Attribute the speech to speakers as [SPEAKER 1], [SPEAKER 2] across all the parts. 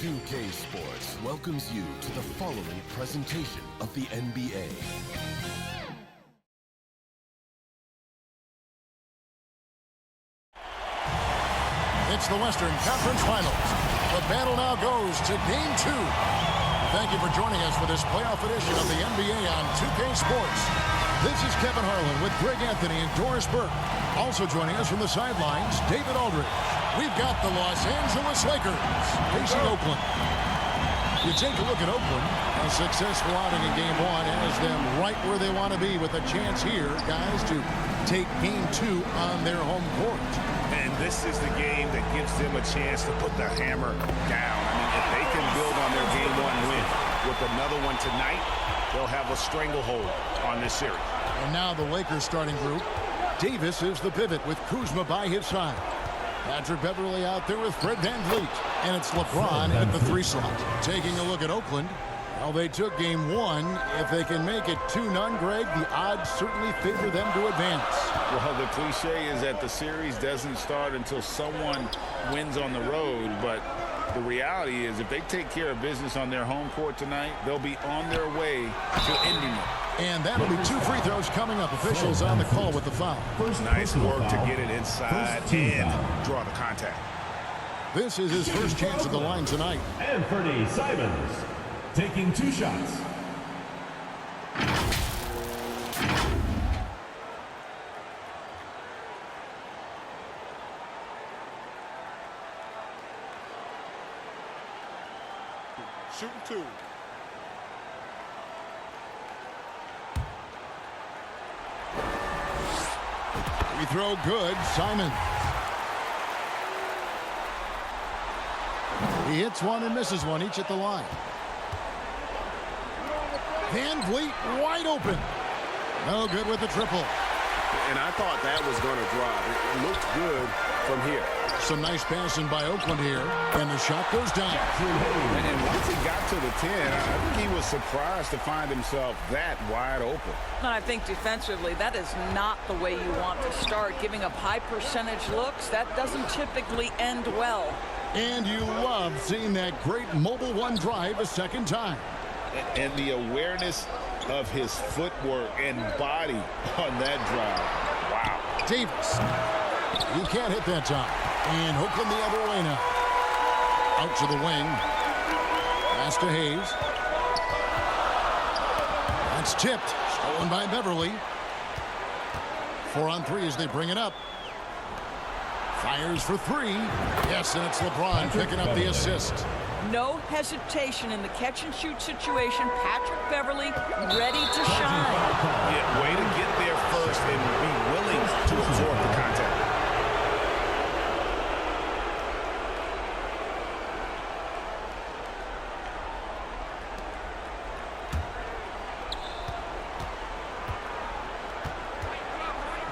[SPEAKER 1] 2K Sports welcomes you to the following presentation of the NBA.
[SPEAKER 2] It's the Western Conference Finals. The battle now goes to Game 2. Thank you for joining us for this playoff edition of the NBA on 2K Sports. This is Kevin Harlan with Greg Anthony and Doris Burke. Also joining us from the sidelines, David Aldridge. We've got the Los Angeles Lakers facing Oakland. You take a look at Oakland, a successful outing in Game 1 has them right where they want to be with a chance here, guys, to take Game 2 on their home court.
[SPEAKER 3] And this is the game that gives them a chance to put the hammer down. I mean, if they can build on their Game 1 win with another one tonight, they'll have a stranglehold on this series.
[SPEAKER 2] And now the Lakers starting group. Davis is the pivot with Kuzma by his side. Patrick Beverley out there with Fred VanVleet. And it's LeBron at the 3 slot. Taking a look at Oakland. Well, they took Game 1. If they can make it 2-0, Greg, the odds certainly favor them to advance.
[SPEAKER 3] Well, the cliche is that the series doesn't start until someone wins on the road, but the reality is if they take care of business on their home court tonight, they'll be on their way to ending it.
[SPEAKER 2] And that'll be 2 free throws coming up. Officials on the call with the foul.
[SPEAKER 3] Nice work to get it inside and draw the contact.
[SPEAKER 2] This is his first chance at the line tonight.
[SPEAKER 4] Anthony Simons taking 2 shots.
[SPEAKER 3] Shooting 2.
[SPEAKER 2] Free throw good. Simon. He hits one and misses one, each at the line. VanVleet wide open. No good with the triple.
[SPEAKER 3] And I thought that was going to drop. It looked good from here.
[SPEAKER 2] Some nice passing by Oakland here. And the shot goes down.
[SPEAKER 3] And once he got to the 10, I think he was surprised to find himself that wide open.
[SPEAKER 5] And I think defensively, that is not the way you want to start. Giving up high percentage looks, that doesn't typically end well.
[SPEAKER 2] And you love seeing that great mobile one drive a second time.
[SPEAKER 3] And the awareness of his footwork and body on that drive. Wow.
[SPEAKER 2] Davis. He can't hit that time. And Oakland the other way now. Out to the wing. Pass to Hayes. That's tipped. Stolen by Beverley. 4 on 3 as they bring it up. Fires for 3. Yes, and it's LeBron picking up the assist.
[SPEAKER 5] No hesitation in the catch-and-shoot situation. Patrick Beverley ready to shine.
[SPEAKER 3] Yeah, way to get there first and be willing to absorb the contact.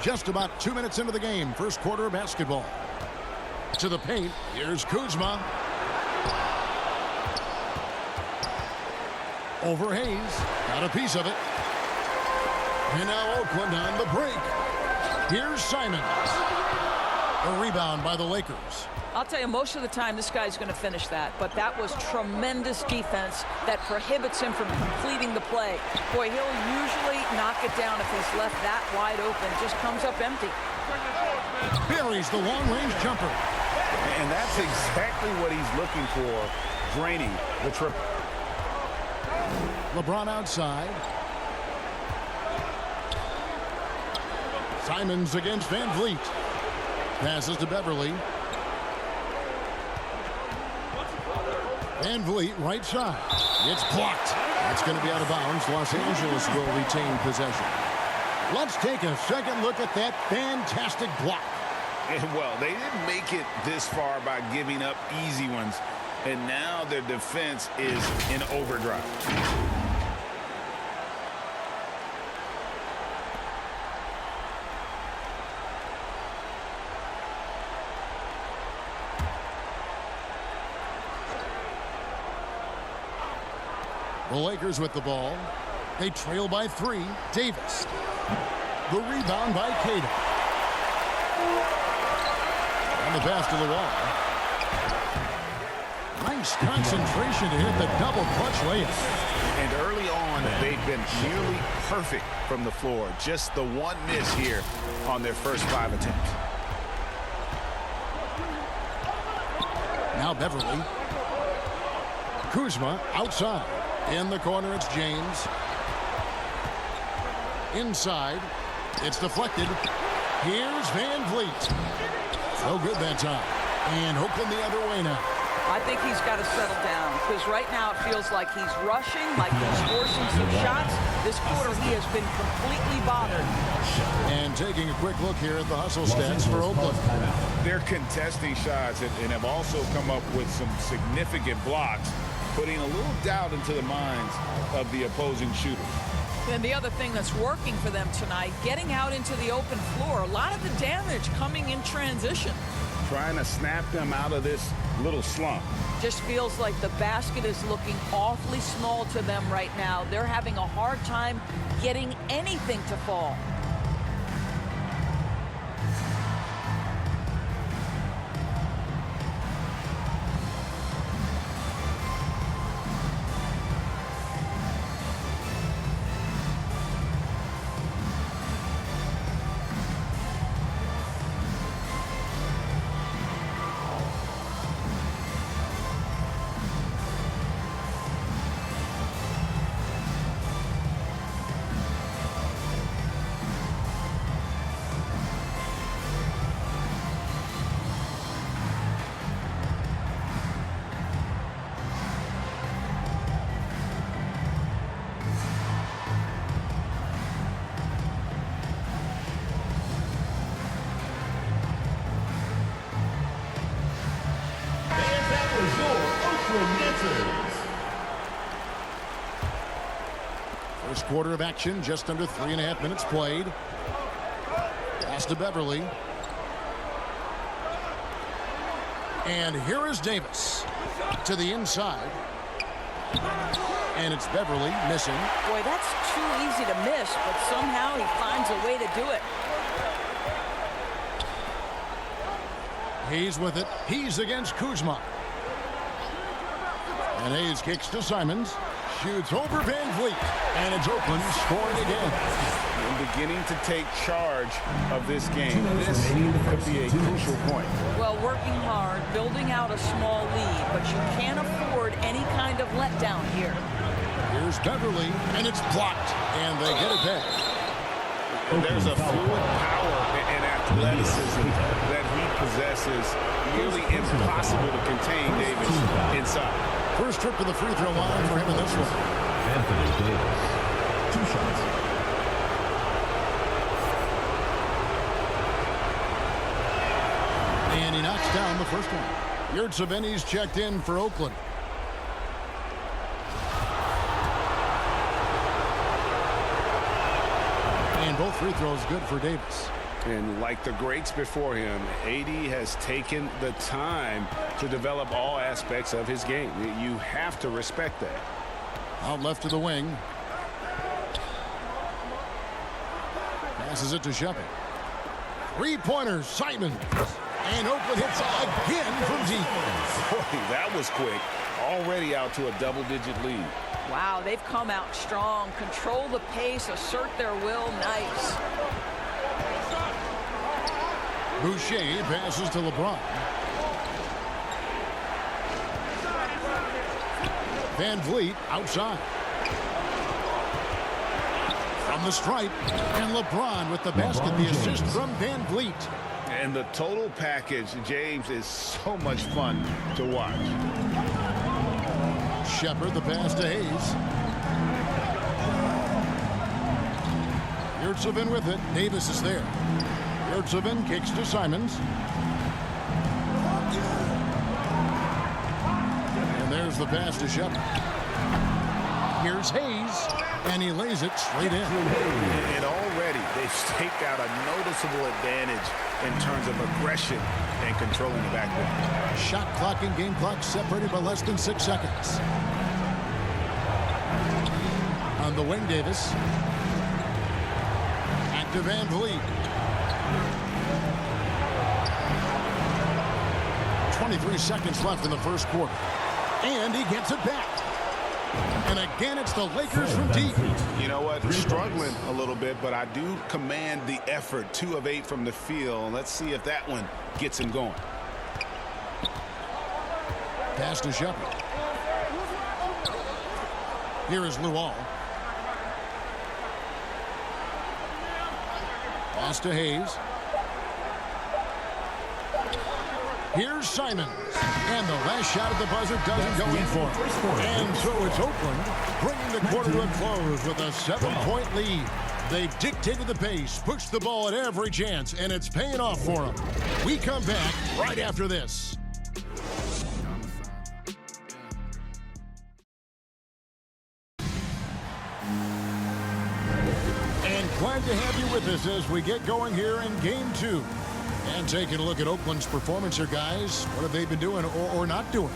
[SPEAKER 2] Just about 2 minutes into the game. First quarter of basketball. To the paint. Here's Kuzma. Over Hayes. Got a piece of it. And now Oakland on the break. Here's Simons. A rebound by the Lakers.
[SPEAKER 5] I'll tell you, most of the time, this guy's going to finish that. But that was tremendous defense that prohibits him from completing the play. Boy, he'll usually knock it down if he's left that wide open. Just comes up empty.
[SPEAKER 2] Buries the long-range jumper.
[SPEAKER 3] And that's exactly what he's looking for, draining the triple.
[SPEAKER 2] LeBron outside. Simons against VanVleet. Passes to Beverley. VanVleet right side. It's blocked. That's going to be out of bounds. Los Angeles will retain possession. Let's take a second look at that fantastic block.
[SPEAKER 3] And well, they didn't make it this far by giving up easy ones. And now their defense is in overdrive.
[SPEAKER 2] The Lakers with the ball. They trail by 3. Davis. The rebound by Cato. And the pass to the wall. Nice Nice concentration to hit the double clutch layup.
[SPEAKER 3] And early on, they've been nearly perfect from the floor. Just the one miss here on their first 5 attempts.
[SPEAKER 2] Now Beverly. Kuzma outside. In the corner, it's James. Inside. It's deflected. Here's Van Vliet. No good that time. And Oakland the other way now.
[SPEAKER 5] I think he's got to settle down because right now it feels like he's rushing, like he's forcing some shots. This quarter he has been completely bothered.
[SPEAKER 2] And taking a quick look here at the hustle stats for Oakland.
[SPEAKER 3] They're contesting shots and have also come up with some significant blocks, putting a little doubt into the minds of the opposing shooters.
[SPEAKER 5] And the other thing that's working for them tonight, getting out into the open floor. A lot of the damage coming in transition.
[SPEAKER 3] Trying to snap them out of this little slump.
[SPEAKER 5] Just feels like the basket is looking awfully small to them right now. They're having a hard time getting anything to fall.
[SPEAKER 2] First quarter of action, just under 3.5 minutes played. Pass to Beverly. And here is Davis to the inside. And it's Beverly missing.
[SPEAKER 5] Boy, that's too easy to miss, but somehow he finds a way to do it.
[SPEAKER 2] Hayes with it. He's against Kuzma. And Hayes kicks to Simons. Shoots over Van Vliet. And it's Oakland scoring again.
[SPEAKER 3] And beginning to take charge of this game. This could be a crucial point.
[SPEAKER 5] Well, working hard, building out a small lead, but you can't afford any kind of letdown here.
[SPEAKER 2] Here's Beverly, and it's blocked. And they get it back.
[SPEAKER 3] There's a fluid power and athleticism that he possesses. Nearly impossible to contain Davis inside.
[SPEAKER 2] First trip to the free throw line for him in this one.
[SPEAKER 4] Anthony Davis. 2 shots.
[SPEAKER 2] And he knocks down the first one. Yurtseven's checked in for Oakland. And both free throws good for Davis.
[SPEAKER 3] And like the greats before him, AD has taken the time to develop all aspects of his game. You have to respect that.
[SPEAKER 2] Out left to the wing. Passes it to Shepard. Three-pointers, Simons. And Oakland hits again from deep.
[SPEAKER 3] Boy, that was quick. Already out to a double-digit lead.
[SPEAKER 5] Wow, they've come out strong. Control the pace, assert their will. Nice.
[SPEAKER 2] Boucher passes to LeBron. Van Vliet outside. From the stripe. And LeBron with the basket. The assist from Van Vliet.
[SPEAKER 3] And the total package, James, is so much fun to watch.
[SPEAKER 2] Shepard, the pass to Hayes. Yurtseven with it. Davis is there. Yurtseven kicks to Simons. And there's the pass to Shepard. Here's Hayes. And he lays it straight in.
[SPEAKER 3] And already they've staked out a noticeable advantage in terms of aggression and controlling the backcourt.
[SPEAKER 2] Shot clock and game clock separated by less than 6 seconds. On the wing, Davis. Back to Van Vliet. 23 seconds left in the first quarter. And he gets it back. And again, it's the Lakers from deep.
[SPEAKER 3] You know what? Struggling a little bit, but I do command the effort. 2 of 8 from the field. Let's see if that one gets him going.
[SPEAKER 2] Pass to Shepard. Here is Luol. Pass to Hayes. Here's Simons. And the last shot at the buzzer doesn't go in for him. And so it's Oakland bringing the quarter to a close with a 7-point lead. They've dictated the pace, pushed the ball at every chance, and it's paying off for them. We come back right after this. And glad to have you with us as we get going here in Game 2. And taking a look at Oakland's performance here, guys. What have they been doing or not doing?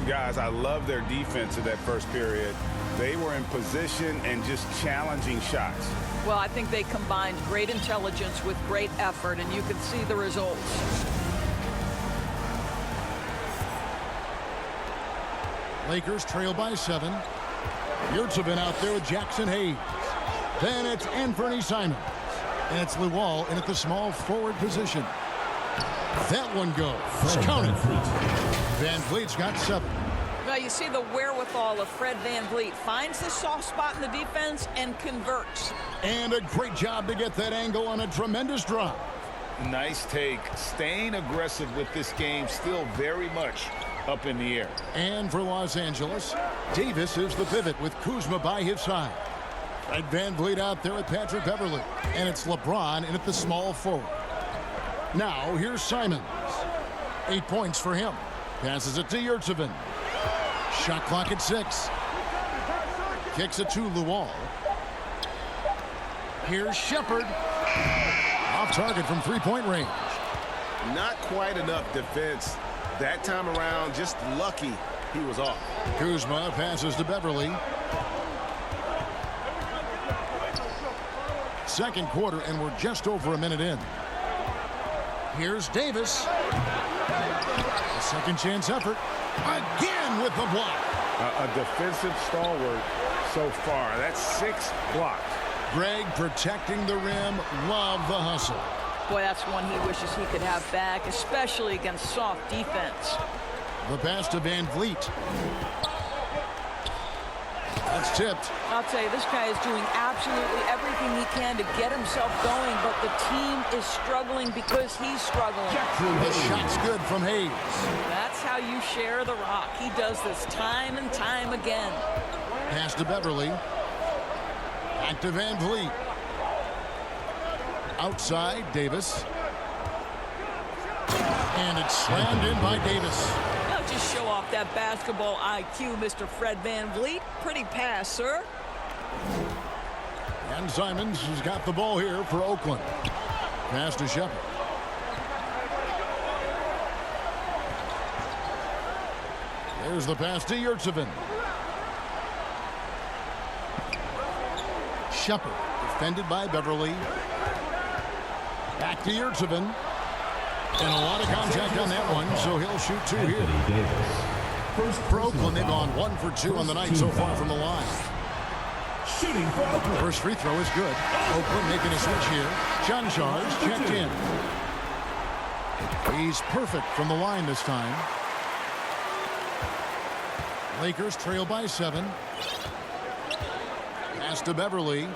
[SPEAKER 3] Guys, I love their defense in that first period. They were in position and just challenging shots.
[SPEAKER 5] Well, I think they combined great intelligence with great effort, and you can see the results.
[SPEAKER 2] Lakers trail by 7. Yurtsevin out there with Jackson Hayes. Then it's Anthony Simons. And it's Luol in at the small forward position. That one goes. Counted. Van Vliet's got 7.
[SPEAKER 5] Now you see the wherewithal of Fred VanVleet. Finds the soft spot in the defense and converts.
[SPEAKER 2] And a great job to get that angle on a tremendous drive.
[SPEAKER 3] Nice take. Staying aggressive with this game, still very much up in the air.
[SPEAKER 2] And for Los Angeles, Davis is the pivot with Kuzma by his side. Fred VanVleet out there with Patrick Beverley. And it's LeBron in at the small forward. Now, here's Simons. 8 points for him. Passes it to Yurtsevin. Shot clock at 6. Kicks it to Luol. Here's Shepard. Off target from 3-point range.
[SPEAKER 3] Not quite enough defense that time around. Just lucky he was off.
[SPEAKER 2] Kuzma passes to Beverley. Second quarter, and we're just over a minute in. Here's Davis. A second chance effort. Again with the block.
[SPEAKER 3] A defensive stalwart so far. That's 6 blocks.
[SPEAKER 2] Greg protecting the rim. Love the hustle.
[SPEAKER 5] Boy, that's one he wishes he could have back, especially against soft defense.
[SPEAKER 2] The pass to Van Vliet. That's tipped.
[SPEAKER 5] I'll tell you, this guy is doing absolutely everything he can to get himself going, but the team is struggling because he's struggling.
[SPEAKER 2] The shot's good from Hayes.
[SPEAKER 5] That's how you share the rock. He does this time and time again.
[SPEAKER 2] Pass to Beverley. Back to Van Vliet. Outside, Davis. And it's slammed in by Davis.
[SPEAKER 5] Now just show off that basketball IQ, Mr. Fred VanVleet. Pretty pass, sir.
[SPEAKER 2] And Simons has got the ball here for Oakland. Pass to Shepard. There's the pass to Yurtsevin. Shepard defended by Beverley. Back to Yurtsevin. And a lot of contact on that one, so he'll shoot 2 here. For Oakland, they've gone 1 for 2 on the night so far from the line.
[SPEAKER 4] Shooting for Oakland.
[SPEAKER 2] First free throw is good. Oakland making a switch here. Chanchar's checked in. He's perfect from the line this time. Lakers trail by 7. Pass to Beverley.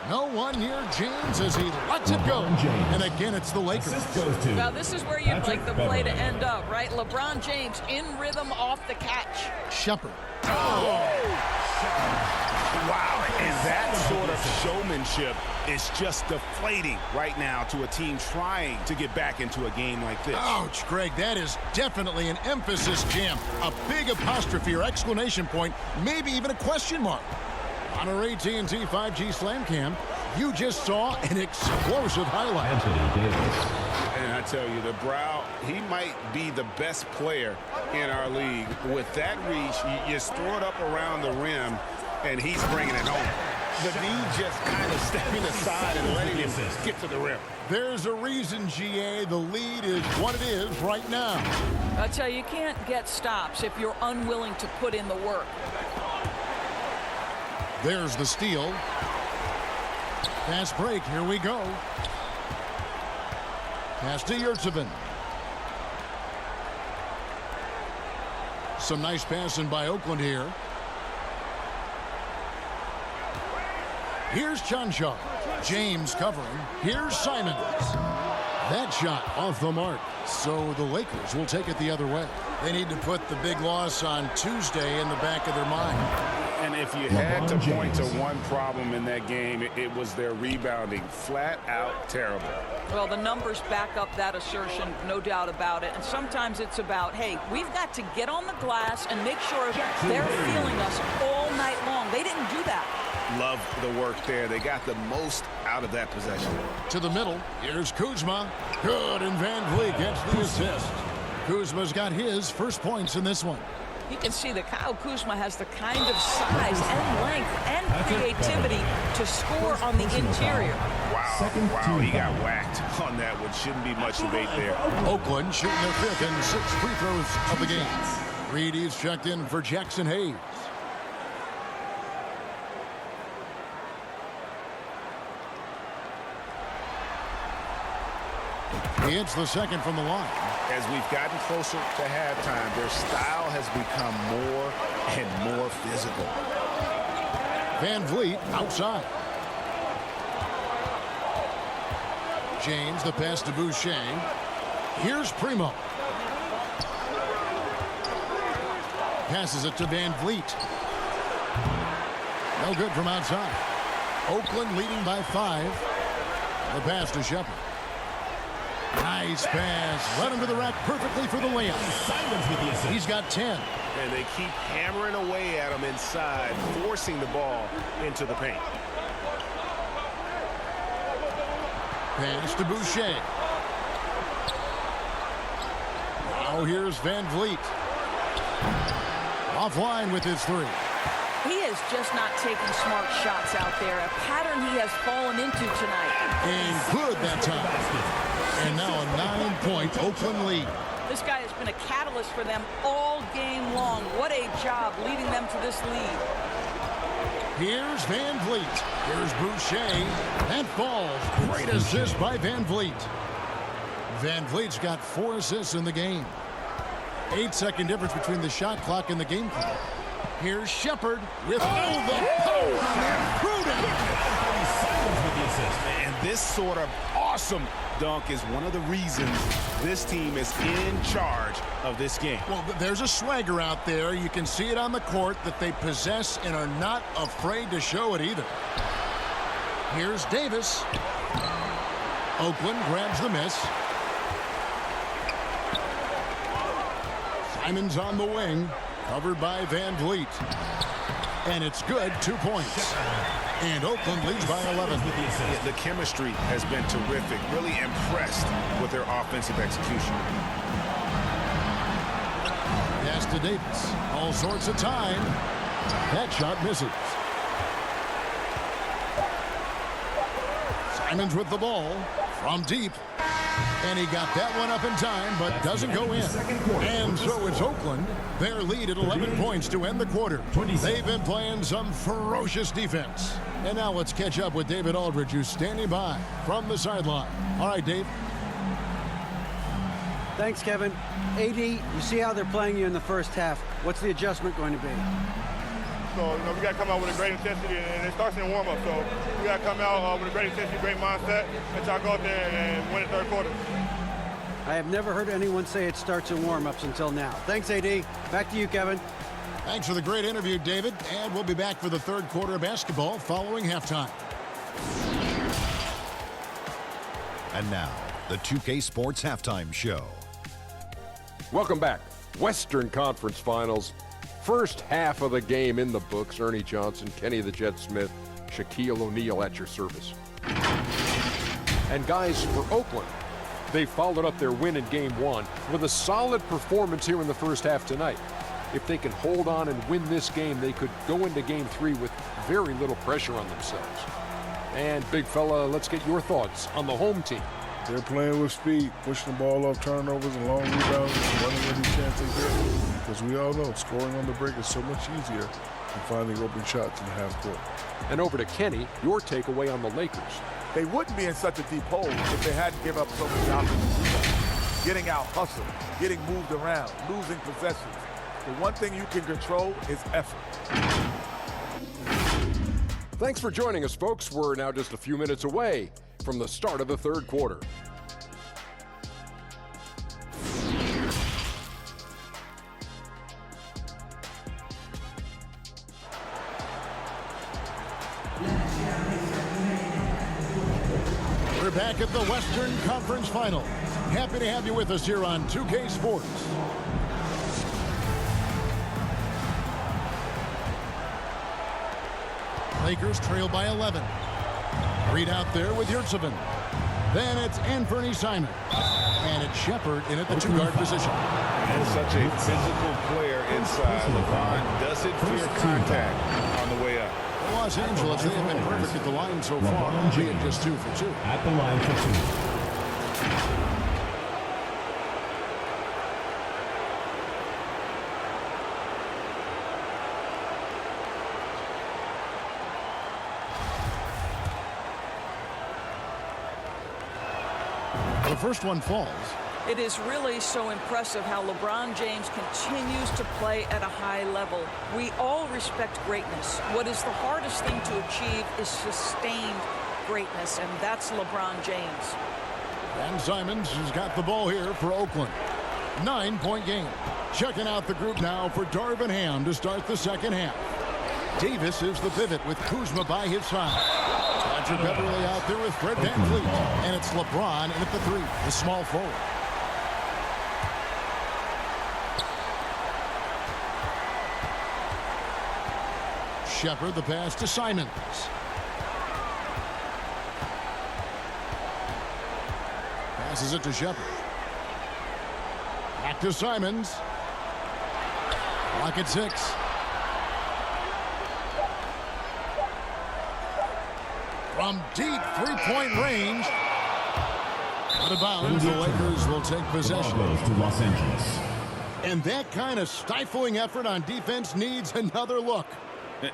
[SPEAKER 2] No one near James as he lets it go. And again, it's the Lakers.
[SPEAKER 5] Now, this is where you'd like the play to end up, right? LeBron James in rhythm off the catch.
[SPEAKER 2] Shepard.
[SPEAKER 3] Wow, and that sort of showmanship is just deflating right now to a team trying to get back into a game like this.
[SPEAKER 2] Ouch, Greg, that is definitely an emphasis jam. A big apostrophe or exclamation point, maybe even a question mark. On our AT&T 5G Slam Cam, you just saw an explosive highlight.
[SPEAKER 3] And I tell you, the brow, he might be the best player in our league. With that reach, you just throw it up around the rim, and he's bringing it home. The knee just kind of stepping aside and letting him get to the rim.
[SPEAKER 2] There's a reason, GA, the lead is what it is right now.
[SPEAKER 5] I tell you, you can't get stops if you're unwilling to put in the work.
[SPEAKER 2] There's the steal. Fast break, here we go. Pass to Yurtsevin. Some nice passing by Oakland here. Here's Chanshaw. James covering. Here's Simons. That shot off the mark. So the Lakers will take it the other way. They need to put the big loss on Tuesday in the back of their mind.
[SPEAKER 3] And if you had to point to one problem in that game, it was their rebounding. Flat out terrible.
[SPEAKER 5] Well, the numbers back up that assertion, no doubt about it. And sometimes it's about, hey, we've got to get on the glass and make sure they're feeling us all night long. They didn't do that.
[SPEAKER 3] Love the work there. They got the most out of that possession.
[SPEAKER 2] To the middle. Here's Kuzma. Good, and Van Vliet gets the assist. Kuzma's got his first points in this one.
[SPEAKER 5] You can see that Kyle Kuzma has the kind of size and length and creativity to score on the interior.
[SPEAKER 3] Wow, he got whacked on that one. Shouldn't be much debate there.
[SPEAKER 2] Oakland shooting their fifth and sixth free throws of the game. Reedy's checked in for Jackson Hayes. He hits the second from the line.
[SPEAKER 3] As we've gotten closer to halftime, their style has become more and more physical.
[SPEAKER 2] Van Vliet outside. James, the pass to Boucher. Here's Primo. Passes it to Van Vliet. No good from outside. Oakland leading by 5. The pass to Shepard. Nice pass. Led him to the rack perfectly for the layup. He's got 10.
[SPEAKER 3] And they keep hammering away at him inside, forcing the ball into the paint.
[SPEAKER 2] Pass to Boucher. Now here's Van Vliet. Offline with his 3.
[SPEAKER 5] He is just not taking smart shots out there. A pattern he has fallen into tonight.
[SPEAKER 2] And good that time. And now a 9-point Oakland lead.
[SPEAKER 5] This guy has been a catalyst for them all game long. What a job leading them to this lead.
[SPEAKER 2] Here's Van Vliet. Here's Boucher. That falls. Great assist by Van Vliet. Van Vliet's got 4 assists in the game. 8-second difference between the shot clock and the game clock. Here's Shepard with all the power.
[SPEAKER 3] And this sort of awesome dunk is one of the reasons this team is in charge of this game.
[SPEAKER 2] Well, there's a swagger out there. You can see it on the court that they possess and are not afraid to show it either. Here's Davis. Oakland grabs the miss. Simons on the wing, covered by Van Vliet. And it's good, 2 points. And Oakland leads by 11.
[SPEAKER 3] Yeah, the chemistry has been terrific. Really impressed with their offensive execution.
[SPEAKER 2] Pass to Davis. All sorts of time. That shot misses. Simons with the ball from deep. And he got that one up in time, but doesn't go in. And so it's Oakland. Their lead at 11 points to end the quarter. They've been playing some ferocious defense. And now let's catch up with David Aldridge, who's standing by from the sideline. All right, Dave.
[SPEAKER 6] Thanks, Kevin. AD, you see how they're playing you in the first half. What's the adjustment going to be?
[SPEAKER 7] So, we got to come out with a great intensity, and it starts in the warm-up. So, we got to come out with a great intensity, great mindset, and try to go out there and win the third quarter.
[SPEAKER 6] I have never heard anyone say it starts in warm-ups until now. Thanks, AD. Back to you, Kevin.
[SPEAKER 2] Thanks for the great interview, David. And we'll be back for the third quarter of basketball following halftime.
[SPEAKER 8] And now, the 2K Sports Halftime Show.
[SPEAKER 9] Welcome back. Western Conference Finals. First half of the game in the books. Ernie Johnson, Kenny the Jet Smith, Shaquille O'Neal at your service. And guys, for Oakland, they followed up their win in Game 1 with a solid performance here in the first half tonight. If they can hold on and win this game, they could go into Game 3 with very little pressure on themselves. And, big fella, let's get your thoughts on the home team.
[SPEAKER 10] They're playing with speed, pushing the ball off turnovers and long rebounds, running every chance they get. Because we all know scoring on the break is so much easier than finding open shots in the half court.
[SPEAKER 9] And over to Kenny, your takeaway on the Lakers.
[SPEAKER 11] They wouldn't be in such a deep hole if they hadn't given up so many offensive. Getting out hustled, getting moved around, losing possessions. The one thing you can control is effort.
[SPEAKER 9] Thanks for joining us, folks. We're now just a few minutes away from the start of the third quarter.
[SPEAKER 2] We're back at the Western Conference Final. Happy to have you with us here on 2K Sports. Lakers trail by 11. Reed out there with Yurtseven. Then it's Anthony Simon. And it's Shepard in at the two-guard position.
[SPEAKER 3] And such a physical player inside. LeBron doesn't fear contact on the way up.
[SPEAKER 2] Los Angeles, they have been perfect at the line so far, albeit just 2 for 2.
[SPEAKER 4] At the line for 2.
[SPEAKER 2] The first one falls.
[SPEAKER 5] It is really so impressive how LeBron James continues to play at a high level. We all respect greatness. What is the hardest thing to achieve is sustained greatness, and that's LeBron James.
[SPEAKER 2] And Simons has got the ball here for Oakland. 9-point game. Checking out the group now for Darvin Ham to start the second half. Davis is the pivot with Kuzma by his side. Patrick Beverly out there with Fred VanVleet. And it's LeBron in at the 3, the small forward. Shepard the pass to Simons. Passes it to Shepard. Back to Simons. Clock at 6. From deep three-point range. Out of bounds, the Lakers will take possession.
[SPEAKER 4] Goes to Los Angeles.
[SPEAKER 2] And that kind of stifling effort on defense needs another look.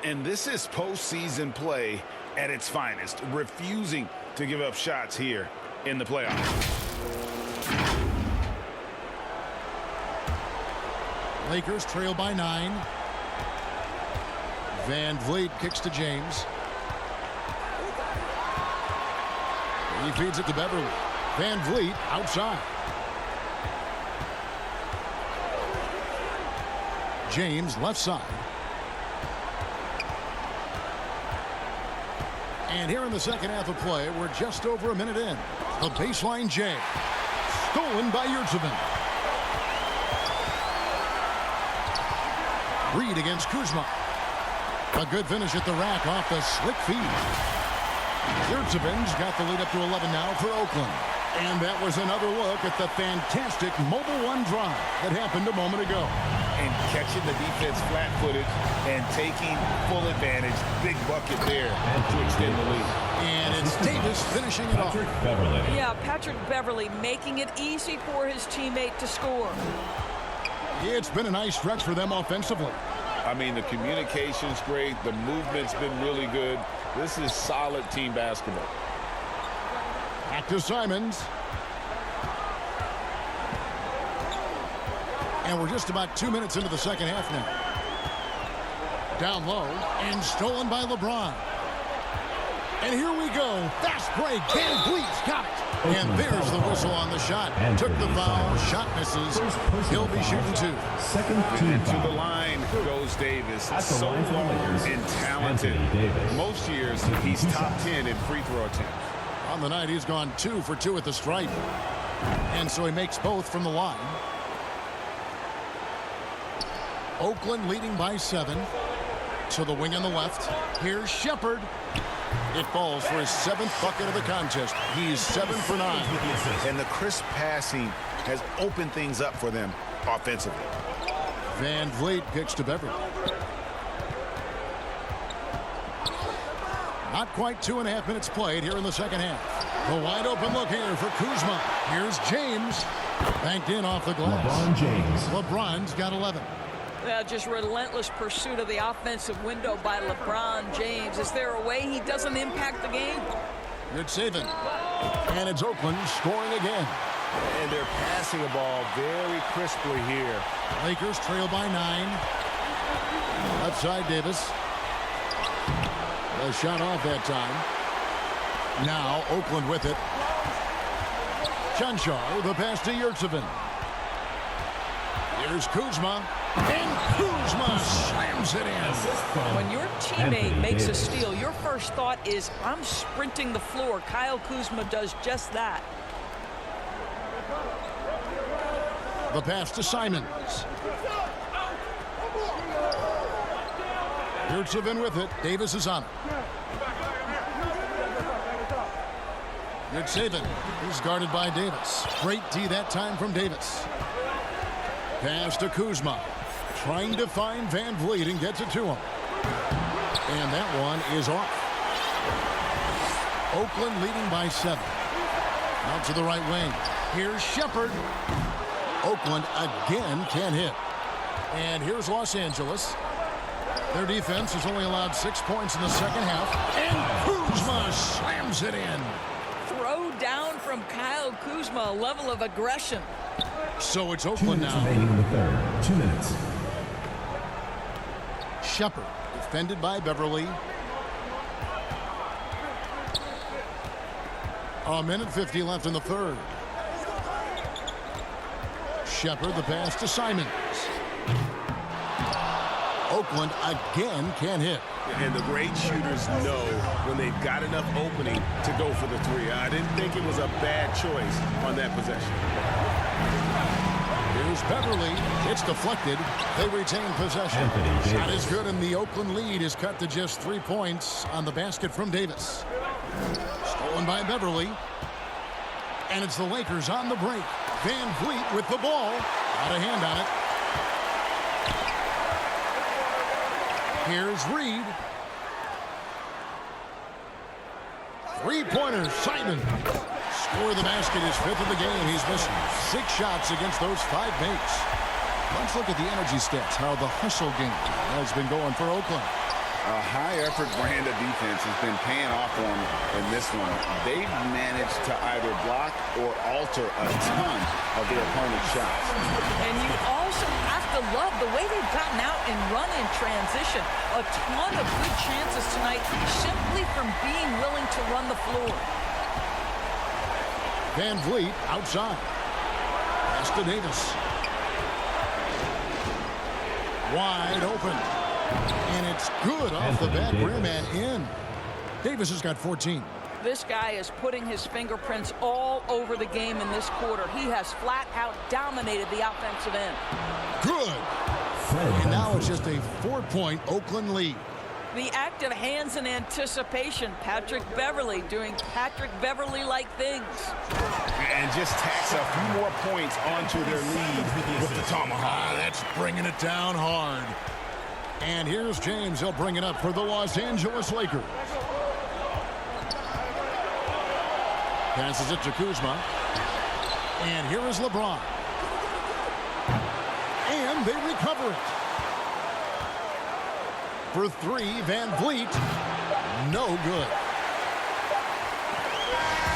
[SPEAKER 3] And this is postseason play at its finest, refusing to give up shots here in the playoffs.
[SPEAKER 2] Lakers trail by 9. VanVleet kicks to James. He feeds it to Beverly. VanVleet outside. James left side. And here in the second half of play, we're just over a minute in. The baseline J. Stolen by Yurtseven. Reed against Kuzma. A good finish at the rack off the slick feed. Yurtseven's got the lead up to 11 now for Oakland. And that was another look at the fantastic Mobile One drive that happened a moment ago.
[SPEAKER 3] And catching the defense flat-footed and taking full advantage. Big bucket there to extend the lead.
[SPEAKER 2] And it's Davis finishing it off.
[SPEAKER 4] Beverly.
[SPEAKER 5] Yeah, Patrick Beverly making it easy for his teammate to score.
[SPEAKER 2] It's been a nice stretch for them offensively.
[SPEAKER 3] I mean, the communication's great. The movement's been really good. This is solid team basketball.
[SPEAKER 2] Back to Simons. And we're just about 2 minutes into the second half now. Down low and stolen by LeBron. And here we go. Fast break. VanVleet's got it. And there's the whistle on the shot. Took the foul. Shot misses. He'll be shooting 2.
[SPEAKER 4] Second team
[SPEAKER 3] And to
[SPEAKER 4] foul.
[SPEAKER 3] the line goes Davis.
[SPEAKER 4] At the
[SPEAKER 3] So
[SPEAKER 4] line for the
[SPEAKER 3] long
[SPEAKER 4] Lakers,
[SPEAKER 3] and talented.
[SPEAKER 4] Anthony Davis.
[SPEAKER 3] Most years, he's top 10 in free throw attempts.
[SPEAKER 2] On the night, he's gone 2 for 2 at the stripe. And so he makes both from the line. Oakland leading by 7. To the wing on the left. Here's Shepard. It falls for his 7th bucket of the contest. He's 7 for 9.
[SPEAKER 3] And the crisp passing has opened things up for them offensively.
[SPEAKER 2] Van Vliet kicks to Beverly. Not quite 2.5 minutes played here in the second half. The wide open look here for Kuzma. Here's James. Banked in off the glass.
[SPEAKER 4] LeBron James.
[SPEAKER 2] LeBron's got 11.
[SPEAKER 5] Just relentless pursuit of the offensive window by LeBron James. Is there a way he doesn't impact the game?
[SPEAKER 2] Good saving. And it's Oakland scoring again.
[SPEAKER 12] And they're passing the ball very crisply here.
[SPEAKER 2] Lakers trail by 9. Left side, Davis. A shot off that time. Now Oakland with it. Chancellor, the pass to Yurtsevin. Here's Kuzma. And Kuzma slams it in.
[SPEAKER 5] When your teammate makes a steal, your first thought is, I'm sprinting the floor. Kyle Kuzma does just that.
[SPEAKER 2] The pass to Simons. Yurtsevin with it. Davis is on it. Good saving. He's guarded by Davis. Great D that time from Davis. Pass to Kuzma. Trying to find Van Vliet and gets it to him. And that one is off. Oakland leading by 7. Out to the right wing. Here's Shepard. Oakland again can't hit. And here's Los Angeles. Their defense has only allowed 6 points in the second half. And Kuzma slams it in.
[SPEAKER 5] Throw down from Kyle Kuzma, a level of aggression.
[SPEAKER 2] So it's Oakland now.
[SPEAKER 4] Remaining in the third. 2 minutes.
[SPEAKER 2] Shepard defended by Beverly. A minute 50 left in the third. Shepard, the pass to Simons. Oakland again can't hit.
[SPEAKER 12] And the great shooters know when they've got enough opening to go for the 3. I didn't think it was a bad choice on that possession.
[SPEAKER 2] Here's Beverly. It's deflected. They retain possession. Shot is good, and the Oakland lead is cut to just 3 points on the basket from Davis. Stolen by Beverly. And it's the Lakers on the break. Van Vliet with the ball. Got a hand on it. Here's Reed. Three-pointer, Simon. Score the basket, his 5th of the game. He's missing 6 shots against those 5 mates. Let's look at the energy stats, how the hustle game has been going for Oakland.
[SPEAKER 3] A high-effort brand of defense has been paying off for them in this one. They've managed to either block or alter a ton of their opponent's shots.
[SPEAKER 5] And you also have to love the way they've gotten out and run in transition. A ton of good chances tonight simply from being willing to run the floor.
[SPEAKER 2] Van Vliet outside. Pass to Davis. Wide open. And it's good off the back rim and in. Davis has got 14.
[SPEAKER 5] This guy is putting his fingerprints all over the game in this quarter. He has flat out dominated the offensive end.
[SPEAKER 2] Good. And now it's just a 4-point Oakland lead.
[SPEAKER 5] The active hands in anticipation. Patrick Beverly doing Patrick Beverly-like things.
[SPEAKER 12] And just tacks a few more points onto their lead with the tomahawk.
[SPEAKER 2] That's bringing it down hard. And here's James. He'll bring it up for the Los Angeles Lakers. Passes it to Kuzma. And here is LeBron. And they recover it. For 3, Van Vliet. No good.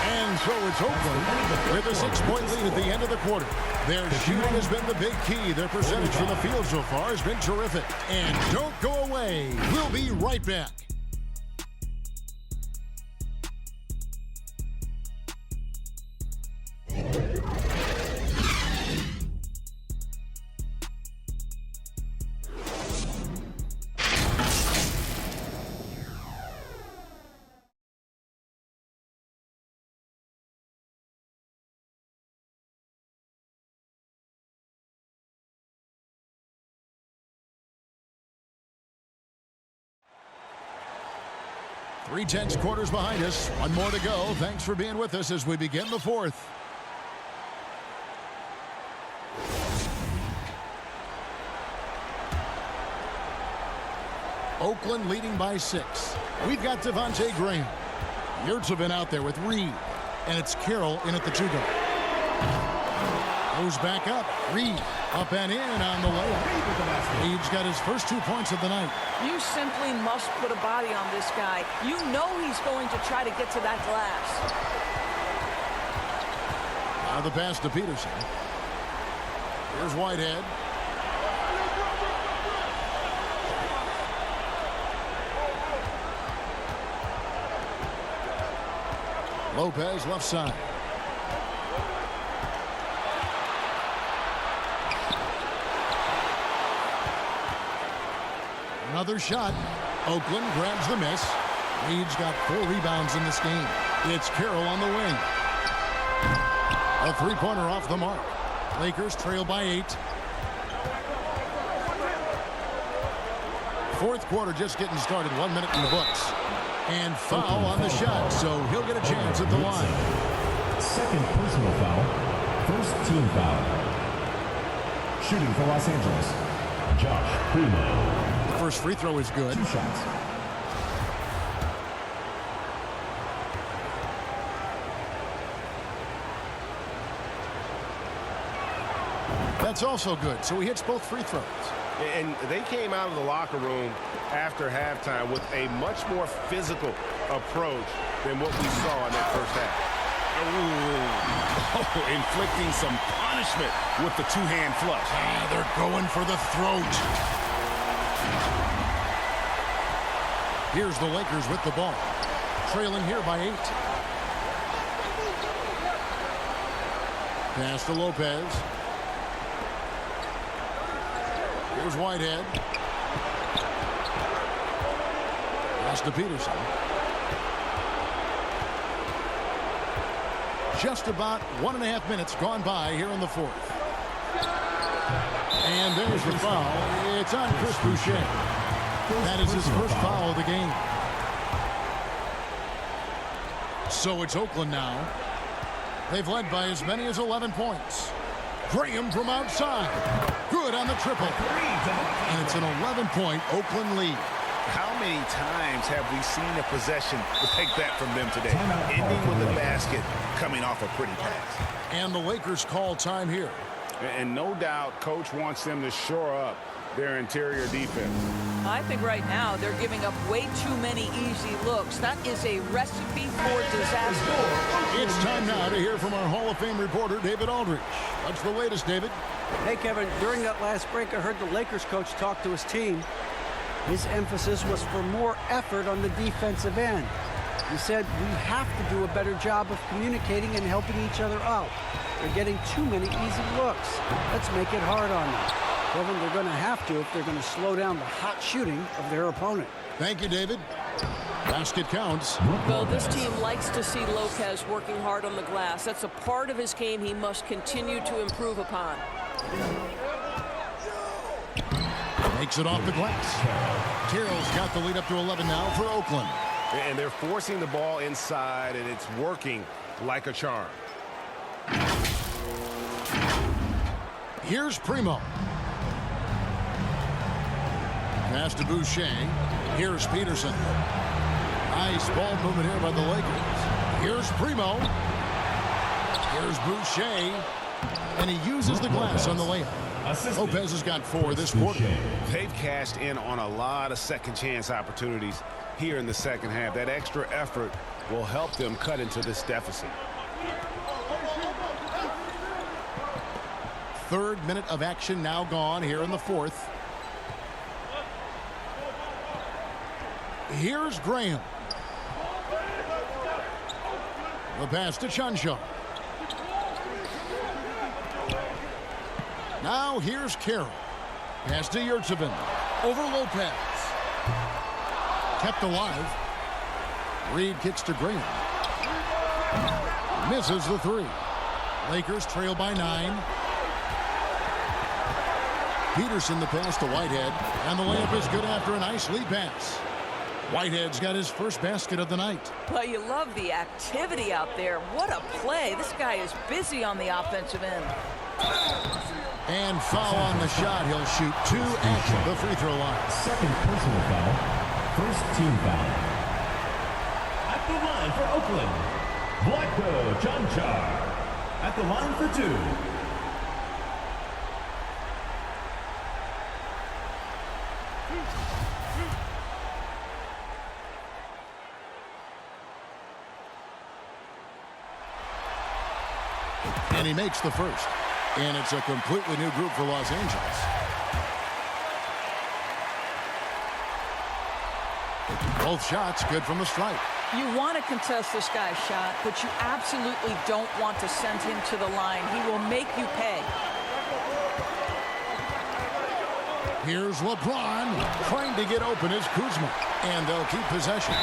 [SPEAKER 2] And so it's Oakland with a 6-point lead at the end of the quarter. Their shooting has been the big key. Their percentage from the field so far has been terrific. And don't go away. We'll be right back. Three tense quarters behind us. One more to go. Thanks for being with us as we begin the 4th. Oakland leading by 6. We've got Devontae Graham. Yurtsevin out there with Reed. And it's Carroll in at the 2-guard. Goes back up. Reed up and in on the layup. Reed's got his first 2 points of the night.
[SPEAKER 5] You simply must put a body on this guy. You know he's going to try to get to that glass.
[SPEAKER 2] Now the pass to Peterson. Here's Whitehead. Lopez left side. Another shot. Oakland grabs the miss. Reed's got 4 rebounds in this game. It's Carroll on the wing. A 3-pointer off the mark. Lakers trail by 8. Fourth quarter just getting started. 1 minute in the books. And foul on the shot, so he'll get a chance at the line.
[SPEAKER 4] Second personal foul. First team foul. Shooting for Los Angeles, Josh Primo.
[SPEAKER 2] The first free throw is good.
[SPEAKER 4] 2 shots.
[SPEAKER 2] That's also good, so he hits both free throws.
[SPEAKER 12] And they came out of the locker room after halftime with a much more physical approach than what we saw in that first half.
[SPEAKER 3] Oh, inflicting some punishment with the 2-hand flush.
[SPEAKER 2] They're going for the throat. Here's the Lakers with the ball. Trailing here by 8. Pass to Lopez. Here's Whitehead. Pass to Peterson. Just about 1.5 minutes gone by here in the fourth. And there's the foul. It's on Chris Boucher. That is his first foul of the game. So it's Oakland now. They've led by as many as 11 points. Graham from outside. Good on the triple. And it's an 11-point Oakland lead.
[SPEAKER 3] How many times have we seen a possession like that from them today? Ending with a basket, coming off a pretty pass.
[SPEAKER 2] And the Lakers call time here.
[SPEAKER 3] And no doubt, Coach wants them to shore up their interior defense.
[SPEAKER 5] I think right now they're giving up way too many easy looks. That is a recipe for disaster.
[SPEAKER 2] It's time now to hear from our Hall of Fame reporter, David Aldridge. What's the latest, David?
[SPEAKER 6] Hey, Kevin, during that last break, I heard the Lakers coach talk to his team. His emphasis was for more effort on the defensive end. He said, we have to do a better job of communicating and helping each other out. They're getting too many easy looks. Let's make it hard on them. Kevin, they're going to have to if they're going to slow down the hot shooting of their opponent.
[SPEAKER 2] Thank you, David. Basket counts.
[SPEAKER 13] Well, this team likes to see Lopez working hard on the glass. That's a part of his game he must continue to improve upon.
[SPEAKER 2] Makes it off the glass. Carroll's got the lead up to 11 now for Oakland.
[SPEAKER 12] And they're forcing the ball inside, and it's working like a charm.
[SPEAKER 2] Here's Primo. Pass to Boucher. Here's Peterson. Nice ball movement here by the Lakers. Here's Primo. Here's Boucher. And he uses the glass on the layup. Lopez has got 4 this quarter.
[SPEAKER 12] They've cashed in on a lot of second chance opportunities here in the second half. That extra effort will help them cut into this deficit.
[SPEAKER 2] Third minute of action now gone here in the fourth. Here's Graham. The pass to Chanshaw. Now here's Carroll. Pass to Yurtsevin. Over Lopez. Kept alive. Reed kicks to Graham. Misses the 3. Lakers trail by 9. Peterson the pass to Whitehead. And the layup is good after a nice lead pass. Whitehead's got his first basket of the night.
[SPEAKER 5] Well, you love the activity out there. What a play. This guy is busy on the offensive end.
[SPEAKER 2] And foul on the shot. He'll shoot 2 at the free throw line.
[SPEAKER 4] Second personal foul. First team foul. At the line for Oakland, Vlatko Čančar. At the line for 2.
[SPEAKER 2] And he makes the first. And it's a completely new group for Los Angeles. Both shots good from the stripe.
[SPEAKER 5] You want to contest this guy's shot, but you absolutely don't want to send him to the line. He will make you pay.
[SPEAKER 2] Here's LeBron trying to get open as Kuzma. And they'll keep possession.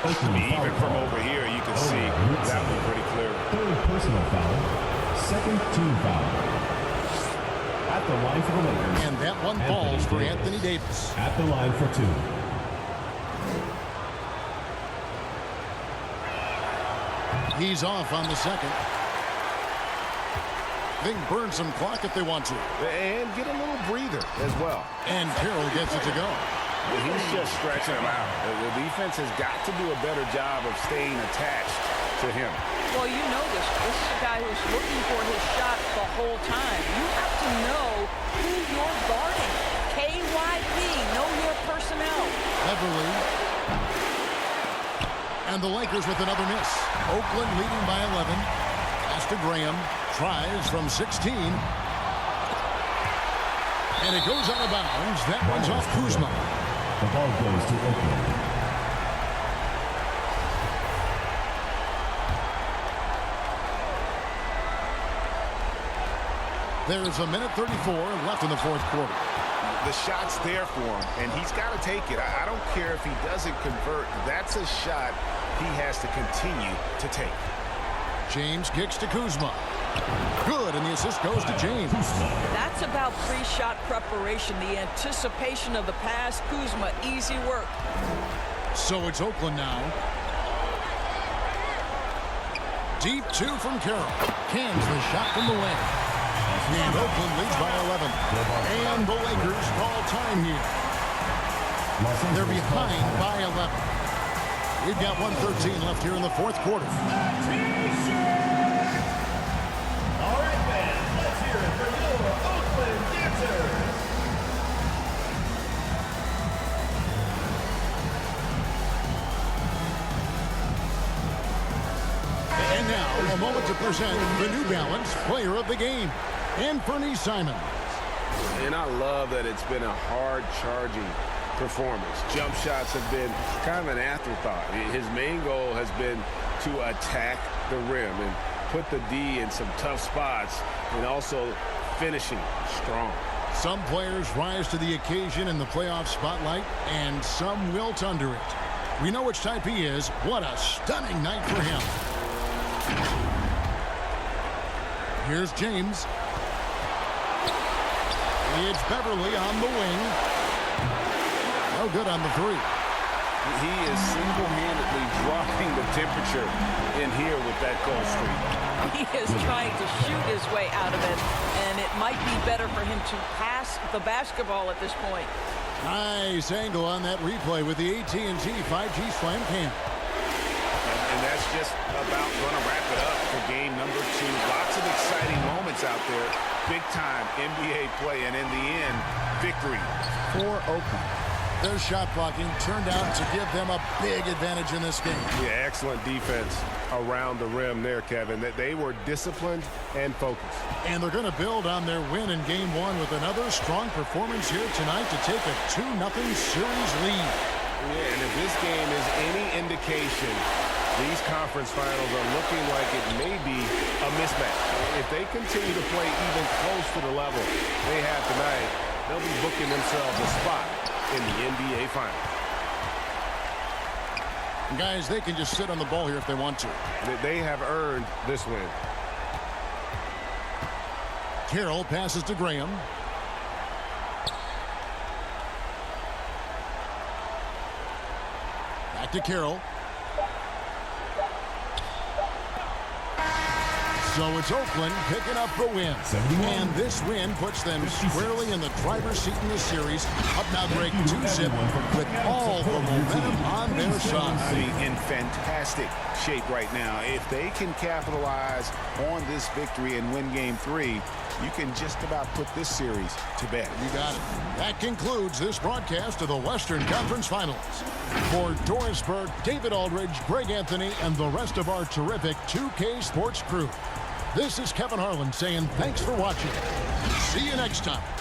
[SPEAKER 12] Even from over here, you can see that one pretty clearly.
[SPEAKER 4] Third personal foul. Second team foul. At the line for the Lakers.
[SPEAKER 2] And that one falls for Anthony Davis.
[SPEAKER 4] At the line for 2.
[SPEAKER 2] He's off on the second. They can burn some clock if they want to.
[SPEAKER 12] And get a little breather as well.
[SPEAKER 2] And Carroll gets it to go.
[SPEAKER 12] He's just stretching him out. The defense has got to do a better job of staying attached to him.
[SPEAKER 5] Well, you know this. This is a guy who's looking for his shot the whole time. You have to know who you're guarding. KYB, know your personnel.
[SPEAKER 2] Beverly. And the Lakers with another miss. Oakland leading by 11. Pass to Graham. Tries from 16. And it goes out of bounds. That one's off Kuzma.
[SPEAKER 4] The ball goes to Oakland.
[SPEAKER 2] There's a minute 34 left in the fourth quarter.
[SPEAKER 12] The shot's there for him, and he's got to take it. I don't care if he doesn't convert. That's a shot he has to continue to take.
[SPEAKER 2] James kicks to Kuzma. Good, and the assist goes to James.
[SPEAKER 5] That's about pre-shot preparation, the anticipation of the pass. Kuzma, easy work.
[SPEAKER 2] So it's Oakland now. Deep 2 from Carroll. Cans the shot from the wing. And Oakland leads by 11. And the Lakers call time here. They're behind by 11. We've got 1:13 left here in the fourth quarter.
[SPEAKER 4] All right, fans, let's hear it for your Oakland dancers.
[SPEAKER 2] And now, a moment to present the New Balance Player of the Game, Anthony Simons.
[SPEAKER 12] And I love that it's been a hard-charging performance. Jump shots have been kind of an afterthought. His main goal has been to attack the rim and put the D in some tough spots and also finishing strong.
[SPEAKER 2] Some players rise to the occasion in the playoff spotlight, and some wilt under it. We know which type he is. What a stunning night for him. Here's James. It's Beverly on the wing. No good on the 3.
[SPEAKER 12] He is single-handedly dropping the temperature in here with that goal streak.
[SPEAKER 5] He is trying to shoot his way out of it, and it might be better for him to pass the basketball at this point.
[SPEAKER 2] Nice angle on that replay with the AT&T 5G Slam Cam.
[SPEAKER 12] And that's just about going to wrap it up for game number 2. Lots of exciting moments out there. Big-time NBA play, and in the end, victory for Oakland.
[SPEAKER 2] Their shot blocking turned out to give them a big advantage in this game.
[SPEAKER 12] Yeah, excellent defense around the rim there, Kevin. They were disciplined and focused.
[SPEAKER 2] And they're going to build on their win in Game 1 with another strong performance here tonight to take a 2-0 series lead.
[SPEAKER 12] Yeah, and if this game is any indication, these conference finals are looking like it may be a mismatch. If they continue to play even close to the level they have tonight, they'll be booking themselves a spot in the NBA Finals.
[SPEAKER 2] Guys, they can just sit on the ball here if they want to.
[SPEAKER 12] They have earned this win.
[SPEAKER 2] Carroll passes to Graham. Back to Carroll. So it's Oakland picking up the win. And this win puts them squarely in the driver's seat in the series. Up now break 2-zip with all the momentum on their side.
[SPEAKER 3] In fantastic shape right now. If they can capitalize on this victory and win game 3, you can just about put this series to bed.
[SPEAKER 2] You got it. That concludes this broadcast of the Western Conference Finals. For Doris Burke, David Aldridge, Greg Anthony, and the rest of our terrific 2K Sports crew, this is Kevin Harlan saying thanks for watching. See you next time.